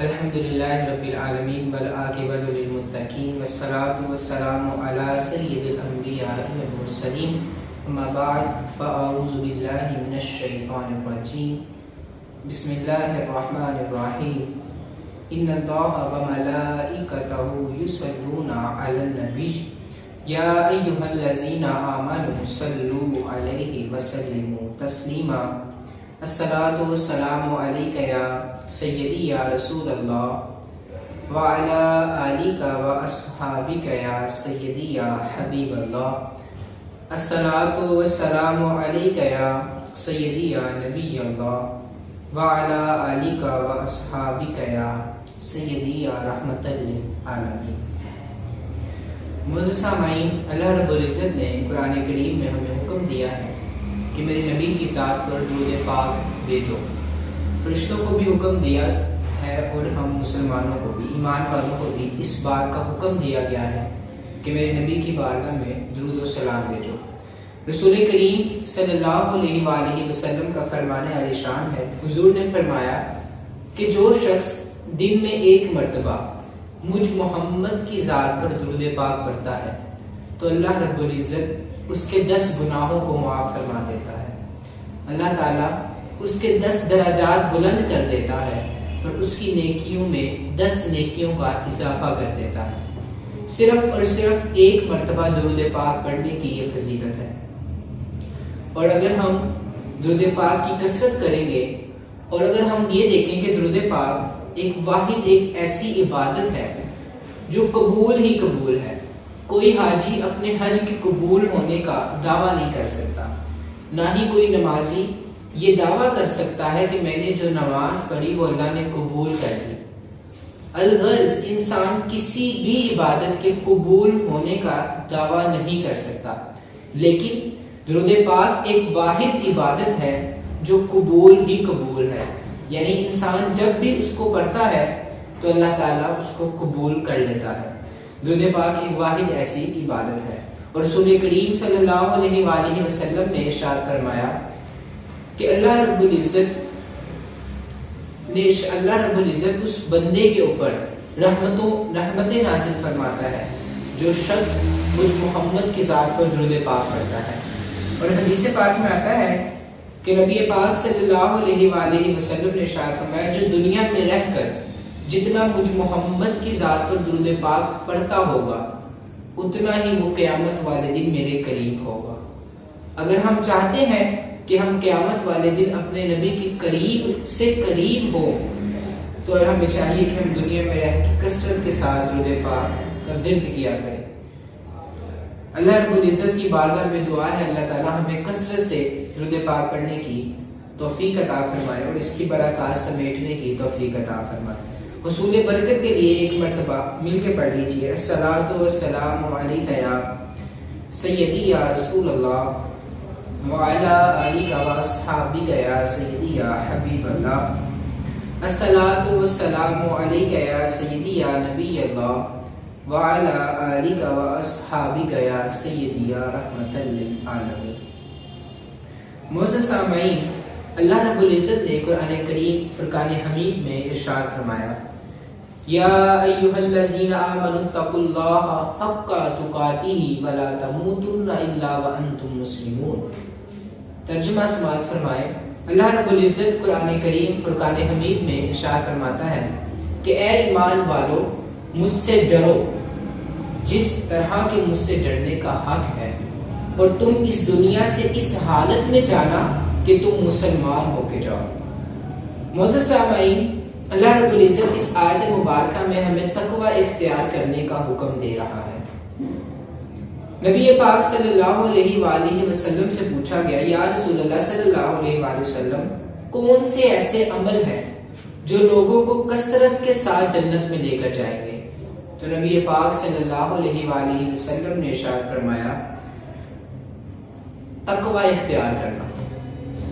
الحمد للہ رب العالمین والعاقبۃ للمتقین والصلاة والسلام علی سید الانبیاء والمرسلین اما بعد فاعوذ باللہ من الشیطان الرجیم بسم اللہ الرحمن الرحیم ان اللہ وملائکتہ یصلون علی النبی یا ایھا الذین آمنوا صلوا علیہ وسلموا تسلیما الصلاۃ والسلام علیک یا سیدی یا رسول اللہ وعلی آلک واصحابک یا سیدی یا حبیب اللہ الصلاۃ والسلام علیک یا سیدی یا نبی اللہ وعلی آلک واصحابک یا سیدی یا رحمت للعالمین۔ معزز سامعین، اللہ رب العزت نے قرآن کریم میں ہمیں حکم دیا ہے کہ میرے نبی کی ذات پر درود پاک بھیجو۔ فرشتوں کو بھی حکم دیا ہے اور ہم مسلمانوں کو بھی، ایمان والوں کو بھی اس بات کا حکم دیا گیا ہے کہ میرے نبی کی بارگاہ میں درود و سلام بھیجو۔ رسول کریم صلی اللہ علیہ وآلہ وسلم کا فرمان عالی شان ہے، حضور نے فرمایا کہ جو شخص دن میں ایک مرتبہ مجھ محمد کی ذات پر درود پاک پڑھتا ہے تو اللہ رب العزت اس کے 10 گناہوں کو معاف فرما دیتا ہے۔ اللہ تعالیٰ اس کے 10 درجات بلند کر دیتا ہے اور اس کی نیکیوں میں 10 نیکیوں کا اضافہ کر دیتا ہے۔ صرف اور صرف ایک مرتبہ درود پاک پڑھنے کی یہ فضیلت ہے، اور اگر ہم درود پاک کی کثرت کریں گے اور اگر ہم یہ دیکھیں کہ درود پاک ایک ایسی عبادت ہے جو قبول ہی قبول ہے، کوئی حاجی اپنے حج کے قبول ہونے کا دعویٰ نہیں کر سکتا، نہ ہی کوئی نمازی یہ دعویٰ کر سکتا ہے کہ میں نے جو نماز پڑھی وہ اللہ نے قبول کر لی۔ الغرض انسان کسی بھی عبادت کے قبول ہونے کا دعویٰ نہیں کر سکتا، لیکن درود پاک ایک واحد عبادت ہے جو قبول ہی قبول ہے، یعنی انسان جب بھی اس کو پڑھتا ہے تو اللہ تعالیٰ اس کو قبول کر لیتا ہے۔ درود پاک ایک واحد ایسی عبادت ہے، اور رسول کریم صلی اللہ علیہ وآلہ وسلم نے ارشاد فرمایا کہ اللہ رب العزت اس بندے کے اوپر رحمتیں نازل فرماتا ہے جو شخص مجھ محمد کی ذات پر درود پاک پڑھتا ہے۔ اور حدیث پاک میں آتا ہے کہ نبی پاک صلی اللہ علیہ وآلہ وسلم نے ارشاد فرمایا جو دنیا میں رہ کر جتنا مجھ محمد کی ذات پر درود پاک پڑھتا ہوگا اتنا ہی وہ قیامت والے دن میرے قریب ہوگا۔ اگر ہم چاہتے ہیں کہ ہم قیامت والے دن اپنے نبی کے قریب سے قریب ہو تو ہمیں چاہیے کہ ہم دنیا میں رہ کے کثرت کے ساتھ درود پاک کا ورد کیا کریں۔ اللہ رب العزت کی بارگاہ میں دعا ہے اللہ تعالیٰ ہمیں کثرت سے درود پاک پڑھنے کی توفیق عطا فرمائے اور اس کی برکات سمیٹنے کی توفیق عطا فرمائے۔ حصول برکت کے لیے ایک مرتبہ مل کے پڑھ لیجیے، الصلاۃ والسلام علیک یا سیدی یا رسول اللہ وعلی آلک واصحابک یا سیدی یا حبیب اللہ الصلاۃ والسلام علیک یا سیدی یا نبی اللہ وعلی آلک واصحابک یا سیدی یا رحمت للعالمین۔ معزز سامعین، اللہ رب العزت نے قرآن کریم فرقان حمید میں ارشاد فرمایا یا ایھا الذین آمنوا اتقوا اللہ حق تقاتہ ولا تموتن الا وانتم مسلمون۔ ترجمہ سماعت فرمائے، اللہ رب العزت قرآن کریم فرقان حمید میں ارشاد فرماتا ہے کہ اے ایمان والو مجھ سے ڈرو جس طرح کے مجھ سے ڈرنے کا حق ہے، اور تم اس دنیا سے اس حالت میں جانا کہ تم مسلمان ہو کے جاؤ۔ معزز سامعین، اللہ رب العزت اس آیت مبارکہ میں ہمیں تقوی اختیار کرنے کا حکم دے رہا ہے۔ نبی پاک صلی اللہ علیہ وآلہ وسلم سے پوچھا گیا یا رسول اللہ صلی اللہ علیہ وآلہ وسلم کون سے ایسے عمل ہیں جو لوگوں کو کثرت کے ساتھ جنت میں لے کر جائیں گے؟ تو نبی پاک صلی اللہ علیہ وآلہ وسلم نے ارشاد فرمایا تقوی اختیار کرنا۔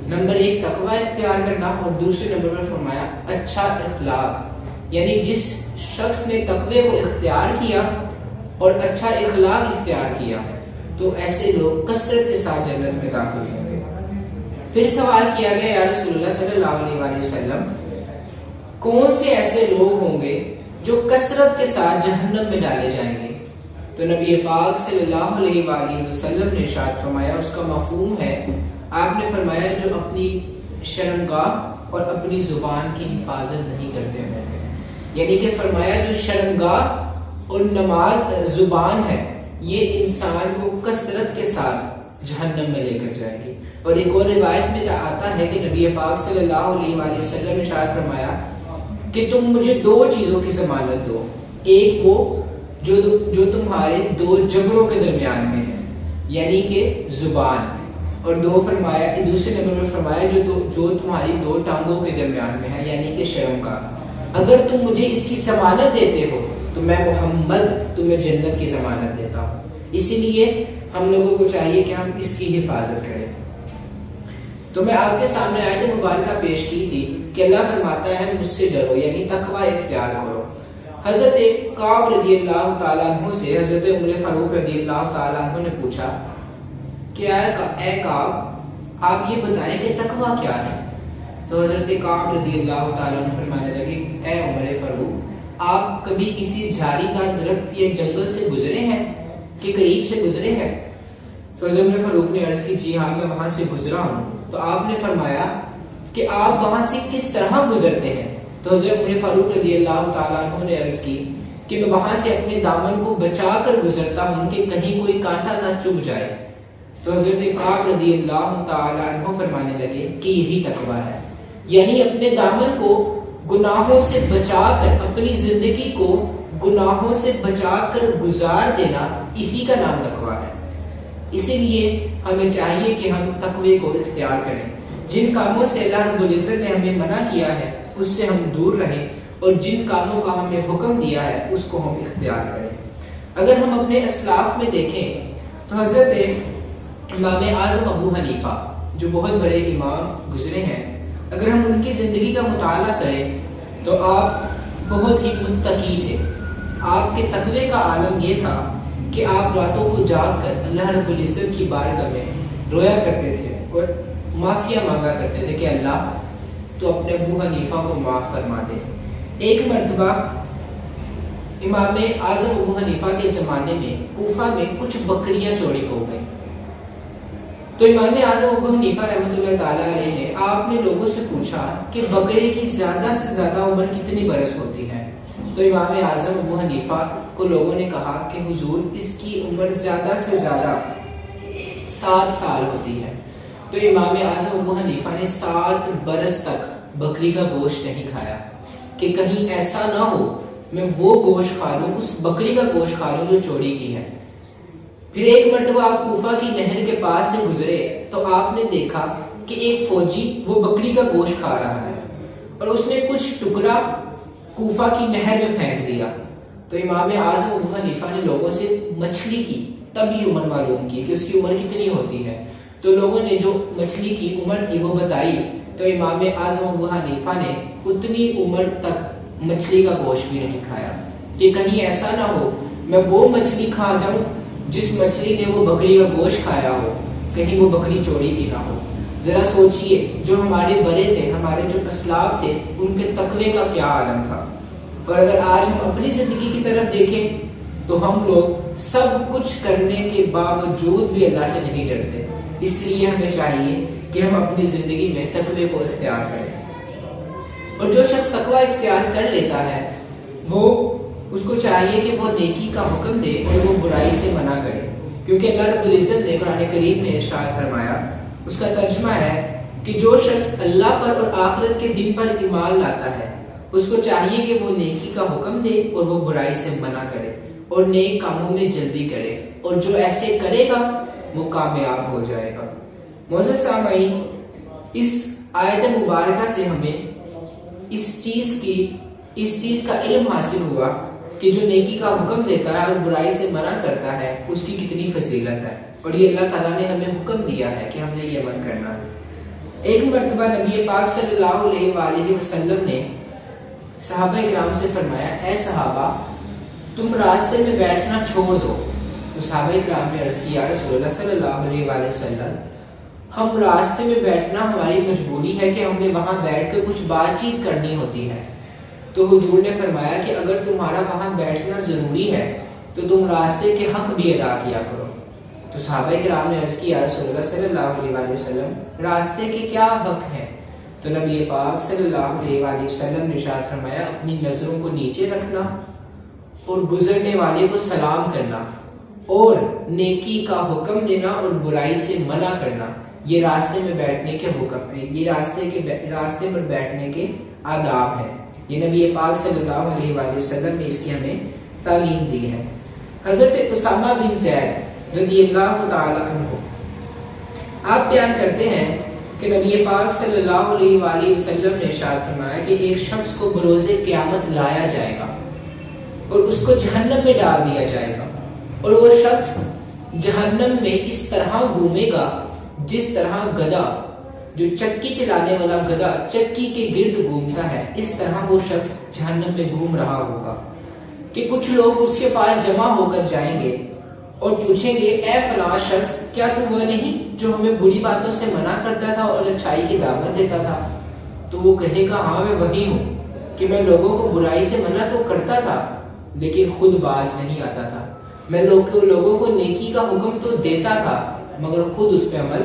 نمبر 1 تقوی اختیار کرنا، اور دوسرے نمبر پر فرمایا اچھا اخلاق، یعنی جس شخص نے تقوی کو اختیار کیا اور اچھا اخلاق اختیار کیا تو ایسے لوگ کثرت کے ساتھ جنت میں داخل ہوں گے۔ پھر سوال کیا گیا یا رسول اللہ صلی اللہ علیہ وسلم کون سے ایسے لوگ کثرت کے ساتھ جہنم میں ڈالے جائیں گے۔ تو نبی پاک صلی اللہ علیہ وآلہ وسلم نے ارشاد فرمایا، اس کا مفہوم ہے، آپ نے فرمایا جو اپنی شرمگاہ اور اپنی زبان کی حفاظت نہیں کرتے ہیں، یعنی کہ فرمایا جو شرمگاہ اور نماز زبان ہے یہ انسان کو کثرت کے ساتھ جہنم میں لے کر جائے گی۔ اور ایک اور روایت میں آتا ہے کہ نبی پاک صلی اللہ علیہ وآلہ وسلم نے ارشاد فرمایا کہ تم مجھے دو چیزوں کی ضمانت دو، ایک وہ جو تمہارے دو جبڑوں کے درمیان میں ہے یعنی کہ زبان، اور دوسرے نمبر میں فرمایا جو تمہاری دو ٹانگوں کے درمیان میں ہے یعنی کہ شرمگاہ۔ اگر تم مجھے اس کی ضمانت دیتے ہو تو میں محمد تمہیں جنت کی ضمانت دیتا ہوں۔ اسی لیے ہم لوگوں کو چاہیے کہ ہم اس کی حفاظت کریں۔ تو میں آپ کے سامنے آیت مبارکہ پیش کی تھی کہ اللہ فرماتا ہے مجھ سے ڈرو، یعنی تقوی اختیار کرو۔ حضرت کعب رضی اللہ تعالیٰ عنہ سے حضرت عمر فاروق رضی اللہ تعالیٰ عنہ نے پوچھا کہ اے کعب آپ یہ بتائیں کہ تقوی کیا ہے؟ تو حضرت کعب رضی اللہ تعالیٰ عنہ فرمانے لگے، اے عمر فاروق آپ کبھی کسی جھاڑی دار درخت یا جنگل سے گزرے ہیں کہ قریب سے گزرے ہیں؟ تو حضرت عمر فاروق نے عرض کی جی ہاں میں وہاں سے گزرا ہوں۔ تو آپ نے فرمایا کہ آپ وہاں سے کس طرح گزرتے ہیں؟ تو حضرت عمر فاروق رضی اللہ تعالیٰ عنہ نے عرض کی کہ میں وہاں سے اپنے دامن کو بچا کر گزرتا ہوں کہ کہیں کوئی کانٹا نہ چبھ جائے۔ تو حضرت کعب رضی اللہ تعالیٰ عنہ فرمانے لگے کہ یہی تقوی ہے، یعنی اپنے دامن کو گناہوں سے بچا کر، اپنی زندگی کو گناہوں سے بچا کر گزار دینا، اسی کا نام تقوی ہے۔ اسی لیے ہمیں چاہیے کہ ہم تقوی کو اختیار کریں، جن کاموں سے اللہ رب العزت نے ہمیں منع کیا ہے اس سے ہم دور رہیں، اور جن کاموں کا ہمیں حکم دیا ہے اس کو ہم اختیار کریں۔ اگر ہم اپنے اسلاف میں دیکھیں تو حضرت امام اعظم ابو حنیفہ جو بہت بڑے امام گزرے ہیں، اگر ہم ان کی زندگی کا مطالعہ کریں تو آپ بہت ہی متقی تھے۔ آپ کے تقوی کا عالم یہ تھا کہ آپ راتوں کو جاگ کر اللہ رب العزت کی بارگاہ میں رویا کرتے تھے اور معافیاں مانگا کرتے تھے کہ اللہ تو اپنے ابو حنیفہ کو معاف فرما دے۔ ایک مرتبہ امام اعظم ابو حنیفہ کے زمانے میں کوفہ میں کچھ بکریاں چوری ہو گئیں۔ تو امام اعظم ابو حنیفہ رحمۃ اللہ تعالیٰ علیہ نے آپ نے لوگوں سے پوچھا کہ بکرے کی زیادہ سے زیادہ عمر کتنی برس ہوتی ہے؟ تو امام اعظم ابو حنیفہ کو لوگوں نے کہا کہ حضور اس کی عمر زیادہ سے زیادہ 7 سال ہوتی ہے۔ تو امام اعظم ابو حنیفہ نے 7 برس تک بکری کا گوشت نہیں کھایا کہ کہیں ایسا نہ ہو میں وہ گوشت کھا لوں، اس بکری کا گوشت کھا لوں جو چوری کی ہے۔ پھر ایک مرتبہ آپ کوفہ کی نہر کے پاس سے گزرے تو آپ نے دیکھا کہ ایک فوجی وہ بکری کا گوشت کھا رہا ہے اور اس نے کچھ ٹکڑا کوفہ کی نہر میں پھینک دیا۔ تو امام اعظم ابو حنیفہ نے لوگوں سے مچھلی کی تبھی عمر معلوم کی کہ اس کی عمر کتنی ہوتی ہے۔ تو لوگوں نے جو مچھلی کی عمر تھی وہ بتائی، تو امام اعظم ابو حنیفہ نے اتنی عمر تک مچھلی کا گوشت بھی نہیں کھایا کہ کہیں ایسا نہ ہو میں وہ مچھلی کھا جاؤں جس مچھلی نے وہ بکری کا گوشت کھایا ہو، کہیں وہ بکری چوری کی نہ ہو۔ ذرا سوچئے جو ہمارے بڑے تھے، ہمارے جو اسلاف تھے، ان کے تقوی کا کیا عالم تھا۔ اور اگر آج ہم اپنی زندگی کی طرف دیکھیں تو ہم لوگ سب کچھ کرنے کے باوجود بھی اللہ سے نہیں ڈرتے۔ اس لیے ہمیں چاہیے کہ ہم اپنی زندگی میں تقوی کو اختیار کریں، اور جو شخص تقوی اختیار کر لیتا ہے وہ اس کو چاہیے کہ وہ نیکی کا حکم دے اور وہ برائی سے منع کرے، کیونکہ اللہ رب العزت نے قرآن کریم میں ارشاد فرمایا، اس کا ترجمہ ہے کہ جو شخص اللہ پر اور آخرت کے دن پر ایمان لاتا ہے اس کو چاہیے کہ وہ نیکی کا حکم دے اور وہ برائی سے منع کرے اور نیک کاموں میں جلدی کرے، اور جو ایسے کرے گا وہ کامیاب ہو جائے گا۔ معزز سامعین، اس آیت مبارکہ سے ہمیں اس چیز کا علم حاصل ہوا کہ جو نیکی کا حکم دیتا ہے اور برائی سے منع کرتا ہے اس کی کتنی فضیلت ہے، اور یہ اللہ تعالیٰ نے ہمیں حکم دیا ہے کہ ہم نے یہ عمل کرنا ہے۔ ایک مرتبہ نبی پاک صلی اللہ علیہ وآلہ وسلم نے صحابہ کرام سے فرمایا، اے صحابہ تم راستے میں بیٹھنا چھوڑ دو۔ تو صحابہ کرام نے عرض کی، یا رسول اللہ صلی اللہ علیہ وآلہ وسلم ہم راستے میں بیٹھنا ہماری مجبوری ہے کہ ہمیں وہاں بیٹھ کر کچھ بات چیت کرنی ہوتی ہے۔ تو حضور نے فرمایا کہ اگر تمہارا وہاں بیٹھنا ضروری ہے تو تم راستے کے حق بھی ادا کیا کرو۔ تو صحابہ کرام نے عرض کی یا رسول اللہ صلی اللہ علیہ وسلم راستے کے کیا حق ہیں؟ تو نبی پاک صلی اللہ علیہ وسلم نے ارشاد فرمایا اپنی نظروں کو نیچے رکھنا اور گزرنے والے کو سلام کرنا اور نیکی کا حکم دینا اور برائی سے منع کرنا، یہ راستے میں بیٹھنے کے حکم ہے، یہ راستے پر بیٹھنے کے آداب ہیں۔ یہ نبی پاک صلی اللہ علیہ وسلم نے اس کی ہمیں تعلیم دی ہے۔ حضرت اسامہ بن زید رضی اللہ تعالی عنہ آپ بیان کرتے ہیں کہ نبی پاک صلی اللہ علیہ وآلہ وسلم نے ارشاد فرمایا کہ ایک شخص کو بروز قیامت لایا جائے گا اور اس کو جہنم میں ڈال دیا جائے گا، اور وہ شخص جہنم میں اس طرح گھومے گا جس طرح گدھا، جو چکی چلانے والا گدھا چکی کے گرد گھومتا ہے، اس طرح وہ شخص جہنم میں گھوم رہا ہوگا کہ کچھ لوگ اس کے پاس جمع ہو کر جائیں گے اور پوچھیں گے اے فلاں شخص کیا تو وہ نہیں جو ہمیں بری باتوں سے منع کرتا تھا اور اچھائی کی دعوت دیتا تھا؟ تو وہ کہے گا ہاں میں وہی ہوں کہ میں لوگوں کو برائی سے منع تو کرتا تھا لیکن خود باز نہیں آتا تھا، میں لوگوں کو نیکی کا حکم تو دیتا تھا مگر خود اس پہ عمل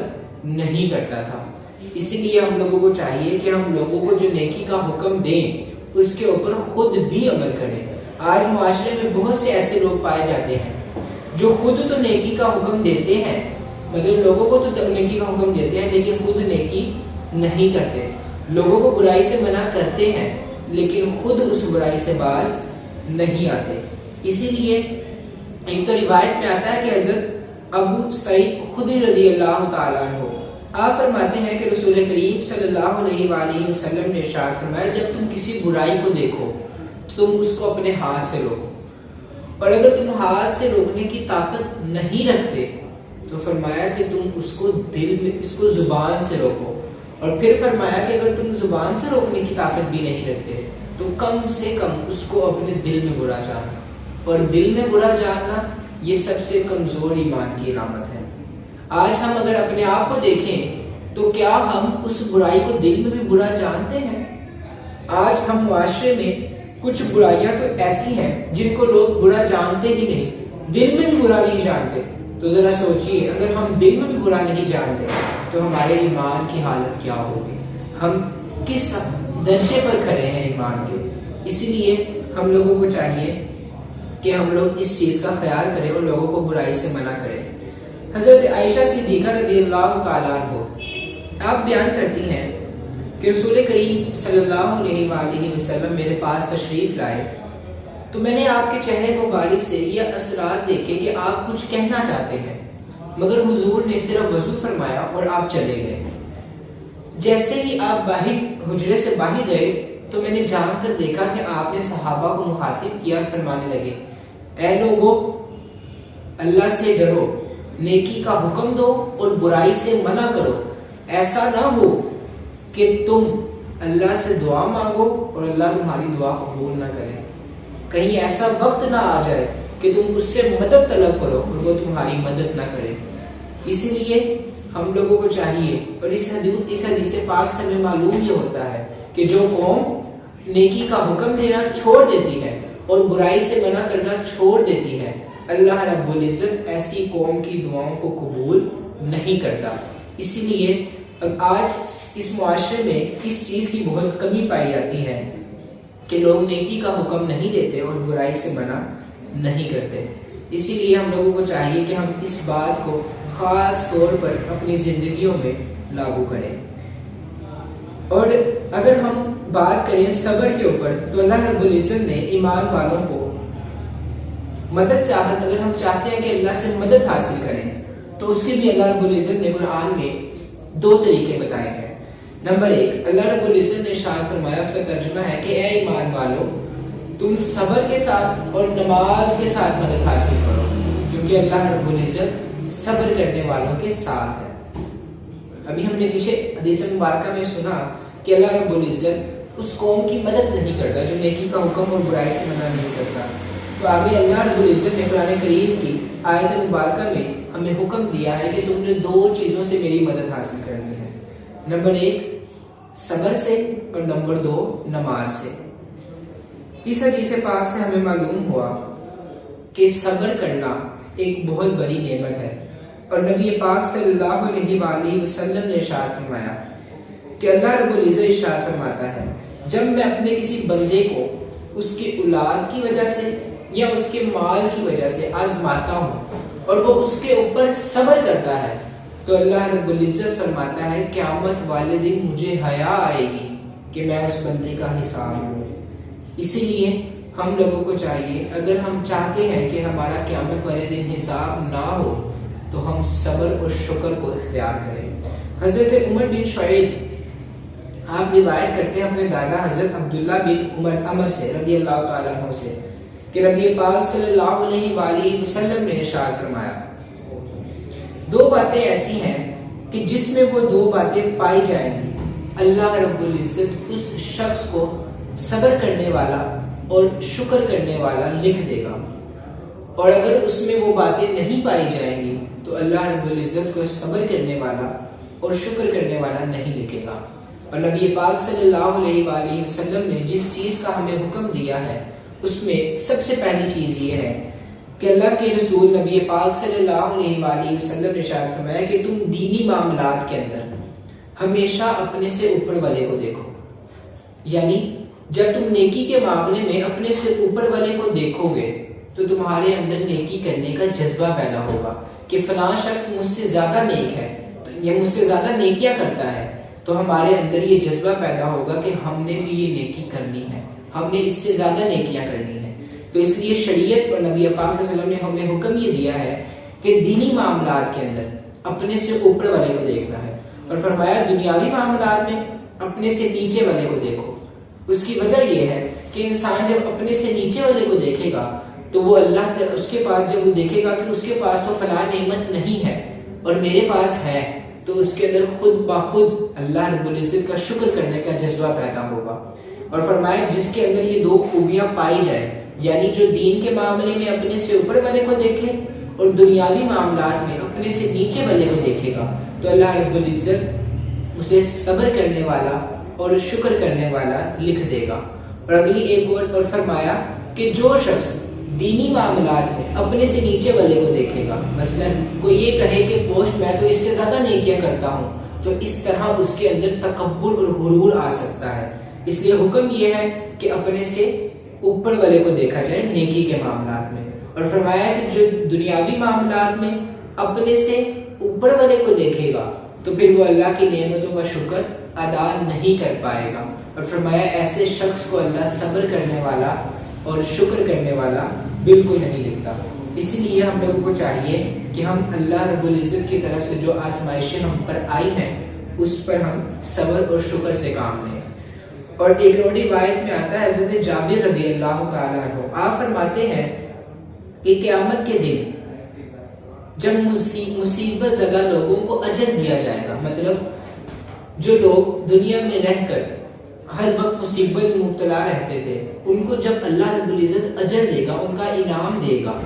نہیں کرتا تھا۔ اسی لیے ہم لوگوں کو چاہیے کہ ہم لوگوں کو جو نیکی کا حکم دیں اس کے اوپر خود بھی عمل کریں۔ آج معاشرے میں بہت سے ایسے لوگ پائے جاتے ہیں جو خود تو نیکی کا حکم دیتے ہیں، مطلب لوگوں کو تو نیکی کا حکم دیتے ہیں لیکن خود نیکی نہیں کرتے، لوگوں کو برائی سے منع کرتے ہیں لیکن خود اس برائی سے باز نہیں آتے۔ اسی لیے ایک تو روایت میں آتا ہے کہ حضرت ابو سعید خدری رضی اللہ تعالیٰ عنہ آپ فرماتے ہیں کہ رسول کریم صلی اللہ علیہ وآلہ وسلم نے ارشاد فرمایا جب تم کسی برائی کو دیکھو تو تم اس کو اپنے ہاتھ سے روکو، اور اگر تم ہاتھ سے روکنے کی طاقت نہیں رکھتے تو فرمایا کہ تم اس کو دل میں، اس کو زبان سے روکو، اور پھر فرمایا کہ اگر تم زبان سے روکنے کی طاقت بھی نہیں رکھتے تو کم سے کم اس کو اپنے دل میں برا جاننا، اور دل میں برا جاننا یہ سب سے کمزور ایمان کی علامت ہے۔ آج ہم اگر اپنے آپ کو دیکھیں تو کیا ہم اس برائی کو دل میں بھی برا جانتے ہیں؟ آج ہم معاشرے میں کچھ برائیاں تو ایسی ہیں جن کو لوگ برا جانتے ہی نہیں، دل میں بھی برا نہیں جانتے۔ تو ذرا سوچئے اگر ہم دل میں بھی برا نہیں جانتے تو ہمارے ایمان کی حالت کیا ہوگی، ہم کس درجے پر کھڑے ہیں ایمان کے۔ اسی لیے ہم لوگوں کو چاہیے کہ ہم لوگ اس چیز کا خیال کریں اور لوگوں کو برائی سے منع کریں۔ حضرت عائشہ صدیقہ رضی اللہ تعالیٰ عنہ آپ بیان کرتی ہیں کہ رسول کریم صلی اللہ علیہ وآلہ وسلم میرے پاس تشریف لائے تو میں نے آپ کے چہرے مبارک سے یہ اثرات دیکھے کہ آپ کچھ کہنا چاہتے ہیں، مگر حضور نے صرف وضو فرمایا اور آپ چلے گئے۔ جیسے ہی آپ حجرے سے باہر گئے تو میں نے جان کر دیکھا کہ آپ نے صحابہ کو مخاطب کیا اور فرمانے لگے اے لوگو اللہ سے ڈرو، نیکی کا حکم دو اور برائی سے منع کرو، ایسا نہ ہو کہ تم اللہ سے دعا مانگو اور اللہ تمہاری دعا قبول نہ کرے، کہیں ایسا وقت نہ آ جائے کہ تم اس سے مدد طلب کرو اور وہ تمہاری مدد نہ کرے۔ اسی لیے ہم لوگوں کو چاہیے، اور اس حدیث پاک سے ہمیں معلوم یہ ہوتا ہے کہ جو قوم نیکی کا حکم دینا چھوڑ دیتی ہے اور برائی سے منع کرنا چھوڑ دیتی ہے، اللہ رب العزت ایسی قوم کی دعاؤں کو قبول نہیں کرتا۔ اسی لیے آج اس معاشرے میں اس چیز کی بہت کمی پائی جاتی ہے کہ لوگ نیکی کا حکم نہیں دیتے اور برائی سے منع نہیں کرتے۔ اسی لیے ہم لوگوں کو چاہیے کہ ہم اس بات کو خاص طور پر اپنی زندگیوں میں لاگو کریں۔ اور اگر ہم بات کریں صبر کے اوپر تو اللہ رب العزت نے ایمان والوں کو مدد چاہت، اگر ہم چاہتے ہیں کہ اللہ سے مدد حاصل کریں تو اس کے بھی اللہ رب العزت نے قرآن میں 2 طریقے بتائے ہیں۔ نمبر 1 اللہ رب العزت نے ارشاد فرمایا، اس کا ترجمہ ہے کہ اے ایمان والو تم صبر کے ساتھ اور نماز کے ساتھ مدد حاصل کرو، کیونکہ اللہ رب العزت صبر کرنے والوں کے ساتھ ہے۔ ابھی ہم نے پیچھے حدیث مبارکہ میں سنا کہ اللہ رب العزت اس قوم کی مدد نہیں کرتا جو نیکی کا حکم اور برائی سے منع نہیں کرتا۔ تو آگے اللہ رب العزت نے قرآن کریم کی آیت مبارکہ میں ہمیں حکم دیا ہے کہ تم نے 2 چیزوں سے میری مدد حاصل کرنی ہے، نمبر 1 صبر سے اور نمبر 2 نماز سے۔ اس حدیث پاک سے ہمیں معلوم ہوا کہ صبر کرنا ایک بہت بڑی نعمت ہے، اور نبی پاک صلی اللہ علیہ وآلہ وسلم نے ارشاد فرمایا کہ اللہ رب العزت ارشاد فرماتا ہے، جب میں اپنے کسی بندے کو اس کی اولاد کی وجہ سے یا اس کے مال کی وجہ سے آزماتا ہوں اور وہ اس کے اوپر صبر کرتا ہے تو اللہ رب العزت فرماتا ہے قیامت والے دن مجھے حیا آئے گی کہ میں اس بندے کا حساب لوں۔ اسی لیے ہم لوگوں کو چاہیے، اگر ہم چاہتے ہیں کہ ہمارا قیامت والے دن حساب نہ ہو تو ہم صبر اور شکر کو اختیار کریں۔ حضرت عمر بن شعیب آپ روایت کرتے ہیں اپنے دادا حضرت عبداللہ بن عمر سے رضی اللہ تعالیٰ عنہ سے کہ نبی پاک صلی اللہ علیہ وآلہ وسلم نے ارشاد فرمایا، دو باتیں ایسی ہیں کہ جس میں وہ دو باتیں پائی جائیں گی، اللہ رب العزت اس شخص کو صبر کرنے والا اور شکر کرنے والا لکھ دے گا، اور اگر اس میں وہ باتیں نہیں پائی جائیں گی تو اللہ رب العزت کو صبر کرنے والا اور شکر کرنے والا نہیں لکھے گا۔ اور نبی پاک صلی اللہ علیہ وآلہ وسلم نے جس چیز کا ہمیں حکم دیا ہے اس میں سب سے پہلی چیز یہ ہے کہ اللہ کے رسول نبی پاک صلی اللہ علیہ وآلہ وسلم نے ارشاد فرمایا کہ تم دینی معاملات کے اندر ہمیشہ اپنے سے اوپر والے کو دیکھو، یعنی جب تم نیکی کے معاملے میں اپنے سے اوپر والے کو دیکھو گے تو تمہارے اندر نیکی کرنے کا جذبہ پیدا ہوگا کہ فلاں شخص مجھ سے زیادہ نیک ہے یا مجھ سے زیادہ نیکیاں کرتا ہے، تو ہمارے اندر یہ جذبہ پیدا ہوگا کہ ہم نے بھی یہ نیکی کرنی ہے، ہم نے اس سے زیادہ نیکیاں کرنی ہے۔ تو اس لیے شریعت پر نبی پاک صلی اللہ علیہ وسلم نے ہمیں حکم یہ دیا ہے کہ دینی معاملات کے اندر اپنے سے اوپر والے کو دیکھنا ہے، اور فرمایا دنیاوی معاملات میں اپنے سے نیچے والے کو دیکھو۔ اس کی وجہ یہ ہے کہ انسان جب اپنے سے نیچے والے کو دیکھے گا تو وہ اللہ اس کے پاس جب وہ دیکھے گا کہ اس کے پاس تو فلاں نعمت نہیں ہے اور میرے پاس ہے، تو اس کے اندر خود بخود اللہ رب العزت کا شکر کرنے کا جذبہ پیدا ہوگا۔ اور فرمایا جس کے اندر یہ دو خوبیاں پائی جائیں، یعنی جو دین کے معاملے میں اپنے سے اوپر والے کو دیکھے اور دنیاوی معاملات میں اپنے سے نیچے والے کو دیکھے گا، تو اللہ رب العزت اسے صبر کرنے والا اور شکر کرنے والا لکھ دے گا۔ اور اگلی ایک اور فرمایا کہ جو شخص دینی معاملات میں اپنے سے نیچے والے کو دیکھے گا، مثلا کوئی یہ کہے کہ پوسٹ میں تو اس سے زیادہ نیکیاں کرتا ہوں، تو اس طرح اس کے اندر تکبر اور غرور آ سکتا ہے۔ اس لیے حکم یہ ہے کہ اپنے سے اوپر والے کو دیکھا جائے نیکی کے معاملات میں، اور فرمایا کہ جو دنیاوی معاملات میں اپنے سے اوپر والے کو دیکھے گا تو پھر وہ اللہ کی نعمتوں کا شکر ادا نہیں کر پائے گا، اور فرمایا ایسے شخص کو اللہ صبر کرنے والا اور شکر کرنے والا بالکل نہیں لکھتا۔ اسی لیے ہم لوگوں کو چاہیے کہ ہم اللہ رب العزت کی طرف سے جو آزمائشیں ہم پر آئی ہیں اس پر ہم صبر اور شکر سے کام لیں۔ اور ایک اور روایت میں آتا ہے حضرت جابر رضی اللہ تعالیٰ عنہ آپ فرماتے ہیں کہ قیامت کے دن جب مصیبت زدہ لوگوں کو اجر دیا جائے گا، مطلب جو لوگ دنیا میں رہ کر ہر وقت مصیبت میں مبتلا رہتے تھے، ان کو جب اللہ رب العزت اجر دے گا، ان کا انعام دے گا،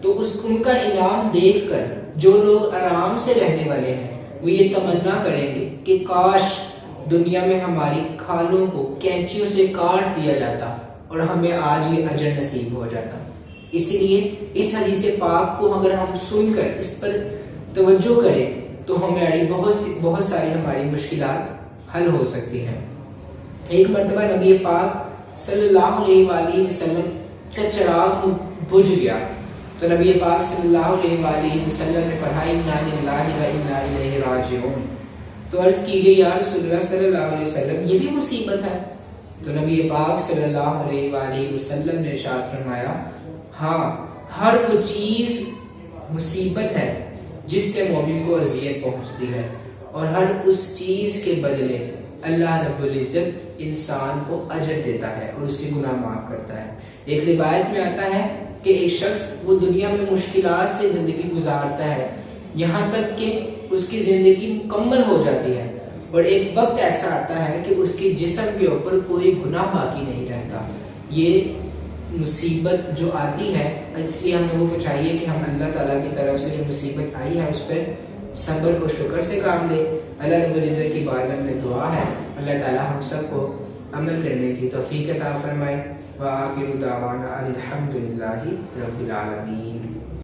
تو ان کا انعام دیکھ کر جو لوگ آرام سے رہنے والے ہیں وہ یہ تمنا کریں گے کہ کاش دنیا میں ہماری کھالوں کو کینچیوں سے کاٹ دیا جاتا اور ہمیں آج یہ اجر نصیب ہو جاتا۔ اسی لیے اس حدیث پاک کو اگر ہم سن کر اس پر توجہ کریں تو ہماری بہت ساری ہماری مشکلات حل ہو سکتی ہیں۔ ایک مرتبہ نبی پاک صلی اللہ علیہ وآلہ وسلم کا چراغ بجھ گیا تو نبی پاک صلی اللہ علیہ وآلہ وسلم نے پڑھا انا للہ و انا الیہ راجعون، تو عرض کی گئی یا رسول اللہ صلی اللہ علیہ وسلم یہ بھی مصیبت ہے؟ تو نبی پاک صلی اللہ علیہ وآلہ وسلم نے ارشاد فرمایا ہاں، ہر وہ چیز مصیبت ہے جس سے مومن کو اذیت پہنچتی ہے، اور ہر اس چیز کے بدلے اللہ رب العزت انسان کو اجر دیتا ہے اور اس کے گناہ معاف کرتا ہے۔ ایک روایت میں آتا ہے کہ ایک شخص وہ دنیا میں مشکلات سے زندگی گزارتا ہے یہاں تک کہ اس کی زندگی مکمل ہو جاتی ہے، اور ایک وقت ایسا آتا ہے کہ اس کے جسم کے اوپر کوئی گناہ باقی نہیں رہتا۔ یہ مصیبت جو آتی ہے، اس لیے ہم لوگوں کو چاہیے کہ ہم اللہ تعالیٰ کی طرف سے جو مصیبت آئی ہے اس پر صبر اور شکر سے کام لے۔ اللہ رب العزت کی بارگاہ میں دعا ہے اللہ تعالیٰ ہم سب کو عمل کرنے کی توفیق عطا فرمائے۔ وآخر دعوانا الحمد للہ رب العالمین.